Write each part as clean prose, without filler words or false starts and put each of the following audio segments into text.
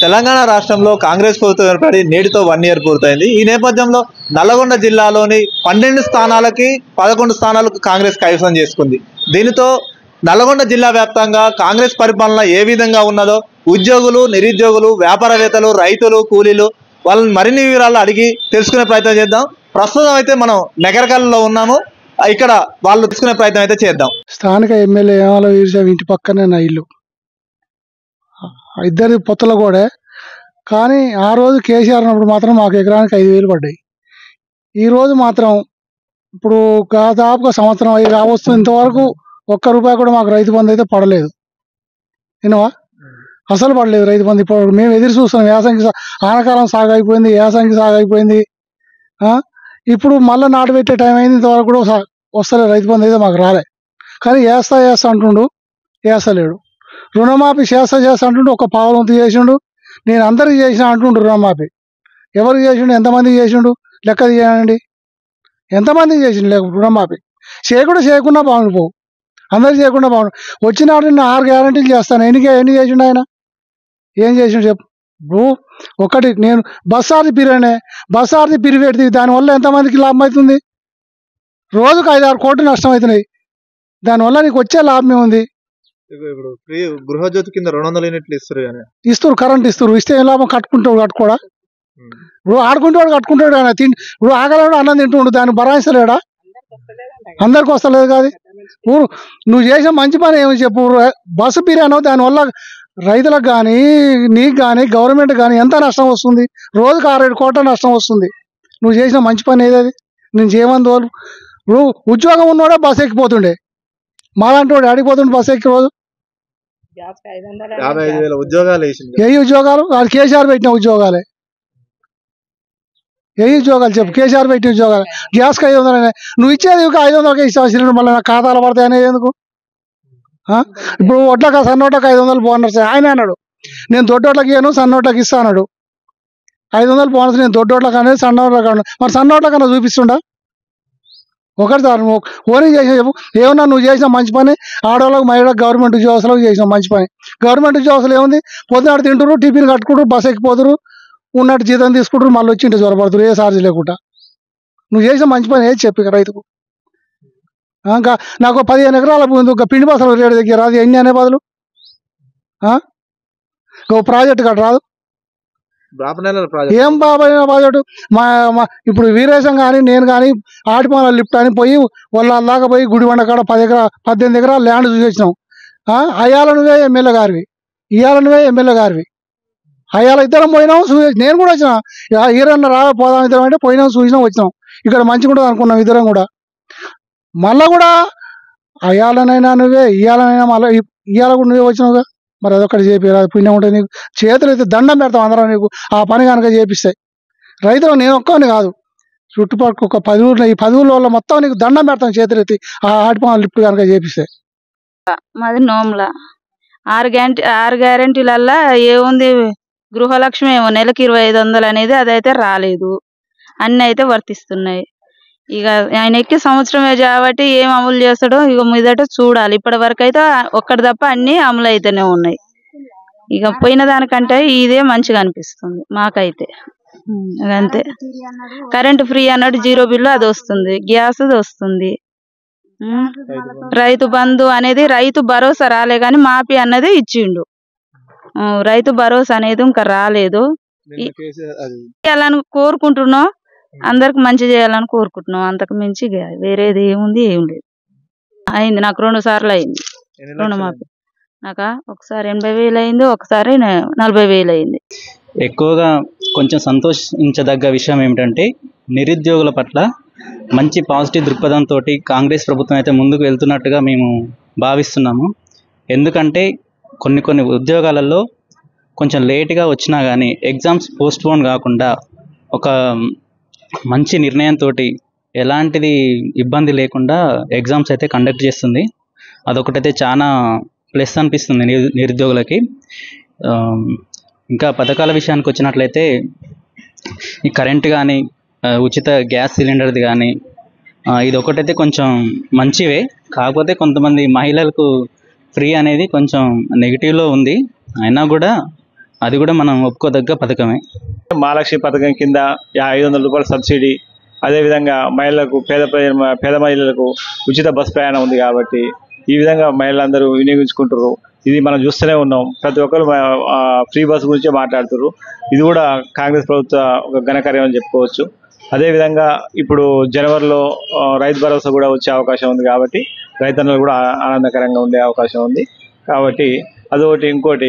తెలంగాణ రాష్ట్రంలో కాంగ్రెస్ ప్రభుత్వం ఏర్పడి నేటితో 1 ఇయర్ పూర్తయింది. ఈ నేపథ్యంలో నల్లగొండ జిల్లాలోని 12 స్థానాలకి 11 స్థానాలకు కాంగ్రెస్ కైవసం చేసుకుంది. దీనితో నల్లగొండ జిల్లా వ్యాప్తంగా కాంగ్రెస్ పరిపాలన ఏ విధంగా ఉన్నదో ఉద్యోగులు, నిరుద్యోగులు, వ్యాపారవేత్తలు, రైతులు, కూలీలు వాళ్ళని మరిన్ని వివరాలు అడిగి తెలుసుకునే ప్రయత్నం చేద్దాం. ప్రస్తుతం అయితే మనం నగరకల్లో ఉన్నాము. ఇక్కడ వాళ్ళు తెలుసుకునే ప్రయత్నం అయితే చేద్దాం. స్థానిక ఎమ్మెల్యే ఏమాల వీరజావు ఇంటి పక్కనే నా ఇల్లు. ఇద్దరి పొత్తుల కూడా. కానీ ఆ రోజు కేసీఆర్ ఉన్నప్పుడు మాత్రం మాకు ఎకరానికి 5,000 పడ్డాయి. ఈ రోజు మాత్రం ఇప్పుడు దాదాపుగా సంవత్సరం అయ్యి రావస్తుంది, ఇంతవరకు ₹1 కూడా మాకు రైతు బంధు అయితే పడలేదు. వినవా? అసలు పడలేదు రైతు బంధు. ఇప్పుడు మేము ఎదురు చూస్తున్నాం. యాసంగి ఆనకాలం సాగు అయిపోయింది, యాసంగి సాగు అయిపోయింది. ఇప్పుడు మళ్ళీ నాటు పెట్టే టైం అయింది, ఇంతవరకు కూడా వస్తలేదు రైతు బంధు అయితే మాకు రాలే. కానీ వేస్తా అంటుండు, వేస్తలేడు. రుణమాఫీ చేస్తా అంటుండు, ఒక పావులంతు చేసిండు. నేను అందరికి చేసిన అంటుండు రుణమాఫీ. ఎవరికి చేసిండు, ఎంతమందికి చేసిండు లెక్క తీయండి. ఎంతమందికి చేసిండు లేక రుణమాఫీ చేయకుండా బాగుండు పోవు. అందరికి చేయకుండా బాగుండు. వచ్చినాడు నేను 6 గ్యారెంటీలు చేస్తాను. ఎన్ని చేసిండు ఆయన? ఏం చేసిండు చెప్పు. ఇప్పుడు ఒకటి నేను బస్సార్ది పిరి పెడితే దానివల్ల ఎంతమందికి లాభం అవుతుంది? రోజుకు 5-6 కోట్లు నష్టం అవుతున్నాయి. దానివల్ల నీకు వచ్చే లాభం ఏముంది? ఇప్పుడు గృహజ్యోతి కింద 200 యూనిట్లు ఇస్తారు, కరెంట్ ఇస్తారు. ఇస్తే ఏం లాభం? కట్టుకోడా? ఇప్పుడు ఆడుకుంటాడు, కట్టుకుంటాడు. ఆయన ఇప్పుడు ఆగలేడు, అన్నం తింటుండు, దాన్ని భరాయిస్తలేడా? అందరికి వస్తలేదు కాదు. నువ్వు చేసిన మంచి పని ఏమి చెప్పు. బస్సు పిరానో దానివల్ల రైతులకు కానీ, నీకు కానీ, గవర్నమెంట్ కానీ ఎంత నష్టం వస్తుంది? రోజుకు 6-7 కోట్ల నష్టం వస్తుంది. నువ్వు చేసిన మంచి పని ఏదది? నేను చేయమని తోలు. ఇప్పుడు ఉద్యోగం ఉన్నోడే బస్సు ఎక్కిపోతుండే, మాలాంటి వాడు ఆడిపోతుండే బస్సు ఎక్కి. రోజు 55,000 ఉద్యోగాలు ఏ ఉద్యోగాలు? వాళ్ళు కేసీఆర్ పెట్టిన ఉద్యోగాలే. ఏ ఉద్యోగాలు చెప్పు? కేసీఆర్ పెట్టిన ఉద్యోగాలు. గ్యాస్కి 500. నువ్వు ఇచ్చేది 500కే ఇస్తావు సిలిండర్, మళ్ళీ నా ఖాతాలో పడతాయి అనేది ఎందుకు? ఇప్పుడు సన్నోట్లకు 500 బోనస్ ఆయన అన్నాడు. నేను దొడ్డోట్లకి ఇయ్యను, సన్నోట్లకి ఇస్తా అన్నాడు. 500 బోనస్ నేను దొడ్డోట్లకు అనేది, సన్నోట్లకు అన్నాడు. మరి సన్నోట్లకన్నా చూపిస్తుండా? ఒకటి సార్ నువ్వు ఓనీ చేసిన చెప్పు. ఏమన్నా నువ్వు చేసిన మంచి పని ఆడవాళ్ళకు, మహిళలకు, గవర్నమెంట్ ఉద్యోగస్తులకు చేసిన మంచి పని. గవర్నమెంట్ ఉద్యోగస్తులు ఏముంది? పొద్దునాడు తింటారు, టిఫిన్ కట్టుకుంటారు, బస్సు ఎక్కిపోతారు, ఉన్నట్టు జీతం తీసుకుంటారు, మళ్ళీ వచ్చి ఇంటి జ్వరపడుతారు, ఏ ఛార్జ్ లేకుండా. నువ్వు చేసిన మంచి పని ఏది చెప్పి రైతుకు? నాకు 15 ఎకరాల ఒక పిండి బస్సులు రేటు దగ్గర రాదు. ఎన్ని అనే బదులు ఒక ప్రాజెక్టు కట్ట రాదు. ఏం బాబాయ్ ప్రాజెక్టు? ఇప్పుడు వీరేశం కానీ నేను కానీ ఆటిపాల లిఫ్ట్ అని పోయి వాళ్ళ దాకా పోయి గుడిబండ కాడ 18 ఎకరాల ల్యాండ్ చూసి వచ్చినాం. అయ్యాల నువ్వే ఎమ్మెల్యే గారివి. అయ్యాల ఇద్దరం పోయినాం, నేను కూడా వచ్చిన. ఈరన్న పోదాం ఇద్దరం అంటే పోయినాం, చూసినాం, వచ్చినాం. ఇక్కడ మంచిగా ఉంటుంది అనుకున్నాం ఇద్దరం కూడా. మళ్ళా కూడా అయ్యాలనైనా నువ్వే, ఇయ్యాలనైనా మళ్ళీ ఇయ్యాల కూడా నువ్వే వచ్చినావుగా. మరి అదొక్కటి చేపిరా, పుణ్యం ఉంటుంది నీకు. చేతులు అయితే దండం పెడతాం అందరం నీకు ఆ పని కనుక చేపిస్తాయి. రైతులు నేను ఒక్కని కాదు, చుట్టుపక్కల ఒక 10 ఊర్లు, ఈ 10 ఊళ్ళ వల్ల మొత్తం నీకు దండం పెడతాం చేతులు ఎత్తి ఆ ఆటిపాల లిఫ్ట్ కనుక చేపిస్తాయి. మాది నోముల 6 గ్యారెంటీలల్లా ఏముంది? గృహలక్ష్మి ఏమో నెలకి 2,500 అనేది అదైతే రాలేదు. అన్ని అయితే వర్తిస్తున్నాయి. ఇక ఆయన ఎక్కి సంవత్సరమే కాబట్టి ఏం అమలు చేస్తాడో ఇక మీదట చూడాలి. ఇప్పటి వరకు అయితే ఒక్కటి తప్ప అన్ని అమలు అయితేనే ఉన్నాయి. ఇక పోయిన దానికంటే ఇదే మంచిగా అనిపిస్తుంది మాకైతే. అంతే. కరెంటు ఫ్రీ అన్నట్టు 0 బిల్లు అది వస్తుంది, గ్యాస్ వస్తుంది. రైతు బంధు అనేది, రైతు భరోసా రాలే కానీ మాఫీ అన్నది ఇచ్చిండు. రైతు భరోసా అనేది ఇంకా రాలేదు. చేయాలని కోరుకుంటున్నాం, అందరికి మంచి చేయాలని కోరుకుంటున్నాం. అంతకు మించి వేరేది ఏముంది? ఏం లేదు. అయింది నాకు 2 సార్లు అయింది రుణమాఫీ. నాకు ఒకసారి 80,000 అయింది, ఒకసారి 40,000 అయింది. ఎక్కువగా కొంచెం సంతోషించదగ్గ విషయం ఏమిటంటే నిరుద్యోగుల పట్ల మంచి పాజిటివ్ దృక్పథంతో కాంగ్రెస్ ప్రభుత్వం అయితే ముందుకు వెళ్తున్నట్టుగా మేము భావిస్తున్నాము. ఎందుకంటే కొన్ని ఉద్యోగాలలో కొంచెం లేట్గా వచ్చినా కానీ ఎగ్జామ్స్ పోస్ట్పోన్ కాకుండా ఒక మంచి నిర్ణయంతో ఎలాంటిది ఇబ్బంది లేకుండా ఎగ్జామ్స్ అయితే కండక్ట్ చేస్తుంది. అదొకటైతే చాలా ప్లస్ అనిపిస్తుంది నిరుద్యోగులకి. ఇంకా పథకాల విషయానికి వచ్చినట్లయితే ఈ కరెంట్ కానీ, ఉచిత గ్యాస్ సిలిండర్ది కానీ, ఇది ఒకటైతే కొంచెం మంచివే. కాకపోతే కొంతమంది మహిళలకు ఫ్రీ అనేది కొంచెం నెగిటివ్లో ఉంది. అయినా కూడా అది కూడా మనం ఒప్పుకోదగ్గ పథకమే. మహాలక్ష్మి పథకం కింద 500 రూపాయల సబ్సిడీ, అదేవిధంగా మహిళలకు పేద మహిళలకు ఉచిత బస్ ప్రయాణం ఉంది కాబట్టి ఈ విధంగా మహిళలందరూ వినియోగించుకుంటారు. ఇది మనం చూస్తూనే ఉన్నాం. ప్రతి ఒక్కరు ఫ్రీ బస్ గురించే మాట్లాడుతారు. ఇది కూడా కాంగ్రెస్ ప్రభుత్వ ఒక ఘనకార్యం అని చెప్పుకోవచ్చు. అదేవిధంగా ఇప్పుడు జనవరిలో రైతు భరోసా కూడా వచ్చే అవకాశం ఉంది కాబట్టి రైతన్నలు కూడా ఆనందకరంగా ఉండే అవకాశం ఉంది కాబట్టి అదొకటి. ఇంకోటి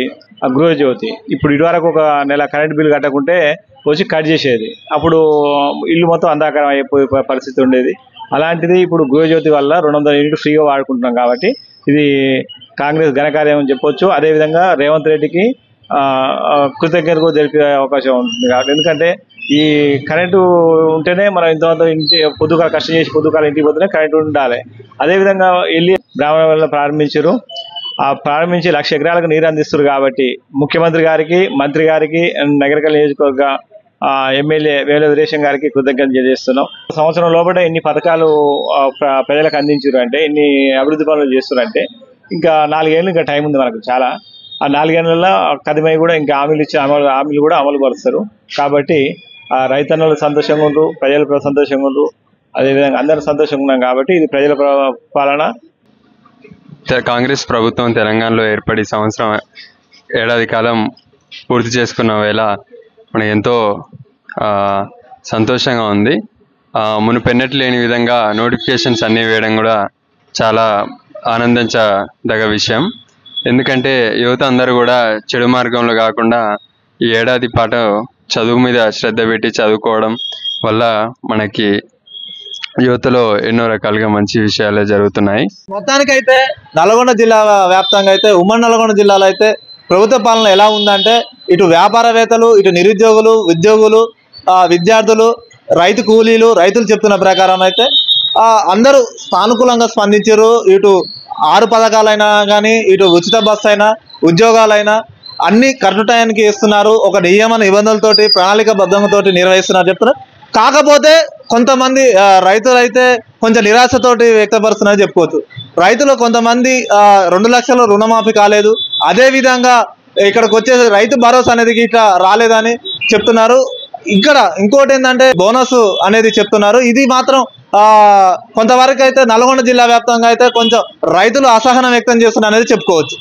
గృహజ్యోతి, ఇప్పుడు ఇదివరకు ఒక నెల కరెంట్ బిల్ కట్టకుంటే వచ్చి కట్ చేసేది, అప్పుడు ఇల్లు మొత్తం అంధాకారం అయిపోయే పరిస్థితి ఉండేది. అలాంటిది ఇప్పుడు గృహజ్యోతి వల్ల 200 యూనిట్లు ఫ్రీగా వాడుకుంటున్నాం కాబట్టి ఇది కాంగ్రెస్ ఘనకార్యం అని చెప్పొచ్చు. అదేవిధంగా రేవంత్ రెడ్డికి కృతజ్ఞతలు తెలిపే అవకాశం ఉంటుంది కాబట్టి, ఎందుకంటే ఈ కరెంటు ఉంటేనే మనం ఇంతమంది ఇంటి పొద్దుగా కష్టం చేసి పొద్దుకాల ఇంటికి పోతేనే కరెంటు ఉండాలి. అదేవిధంగా వెళ్ళి బ్రాహ్మణ వల్ల ప్రారంభించారు. ప్రారంభించి 1,00,000 ఎకరాలకు నీరు అందిస్తారు కాబట్టి ముఖ్యమంత్రి గారికి, మంత్రి గారికి, నగరకల్ నియోజకవర్గ ఎమ్మెల్యే వేముల వీరేశం గారికి కృతజ్ఞతలు తెలియజేస్తున్నాం. సంవత్సరం లోపల ఎన్ని పథకాలు ప్రజలకు అందించారు అంటే, ఎన్ని అభివృద్ధి పనులు చేస్తున్నారంటే ఇంకా 4 ఏళ్ళు ఇంకా టైం ఉంది మనకు చాలా. ఆ 4 ఏళ్ళలో కదిమై కూడా ఇంకా హామీలు కూడా అమలు పరుస్తారు కాబట్టి రైతన్నలు సంతోషంగా ఉండ్రు, ప్రజలు సంతోషంగా ఉండ్రు, అదేవిధంగా అందరూ సంతోషంగా ఉన్నాం కాబట్టి ఇది ప్రజల పాలన. కాంగ్రెస్ ప్రభుత్వం తెలంగాణలో ఏర్పడి సంవత్సరం ఏడాది కాలం పూర్తి చేసుకున్న వేళ మనకు ఎంతో సంతోషంగా ఉంది. మునుపెన్నటి లేని విధంగా నోటిఫికేషన్స్ అన్నీ వేయడం కూడా చాలా ఆనందించదగ్గ విషయం. ఎందుకంటే యువత అందరూ కూడా చెడు మార్గంలో కాకుండా ఈ ఏడాది పాటు చదువు మీద శ్రద్ధ పెట్టి చదువుకోవడం వల్ల మనకి యువతలో ఎన్నో రకాలుగా మంచి విషయాలే జరుగుతున్నాయి. మొత్తానికైతే నల్గొండ జిల్లా వ్యాప్తంగా అయితే, ఉమ్మడి నల్గొండ జిల్లాలో అయితే ప్రభుత్వ పాలన ఎలా ఉందంటే, ఇటు వ్యాపారవేత్తలు, ఇటు నిరుద్యోగులు, ఉద్యోగులు, విద్యార్థులు, రైతు కూలీలు, రైతులు చెప్తున్న ప్రకారం అయితే అందరూ సానుకూలంగా స్పందించారు. ఇటు 6 పథకాలైనా కానీ, ఇటు ఉచిత బస్సు అయినా, ఉద్యోగాలైనా అన్ని కరెక్ట్ టైంకి ఇస్తున్నారు. ఒక నియమ నిబంధనలతోటి, ప్రణాళికాబద్ధంతోటి నిర్వహిస్తున్నారు చెప్తున్నారు. కాకపోతే కొంతమంది రైతులు అయితే కొంచెం నిరాశతోటి వ్యక్తపరుస్తున్నారని చెప్పుకోవచ్చు. రైతులు కొంతమంది 2 లక్షలు రుణమాఫీ కాలేదు, అదేవిధంగా ఇక్కడికి వచ్చే రైతు భరోసా అనేది ఇట్లా రాలేదని చెప్తున్నారు. ఇక్కడ ఇంకోటి ఏంటంటే బోనస్ అనేది చెప్తున్నారు. ఇది మాత్రం కొంతవరకు అయితే నల్గొండ జిల్లా వ్యాప్తంగా అయితే కొంచెం రైతులు అసహనం వ్యక్తం చేస్తున్నారు అనేది చెప్పుకోవచ్చు.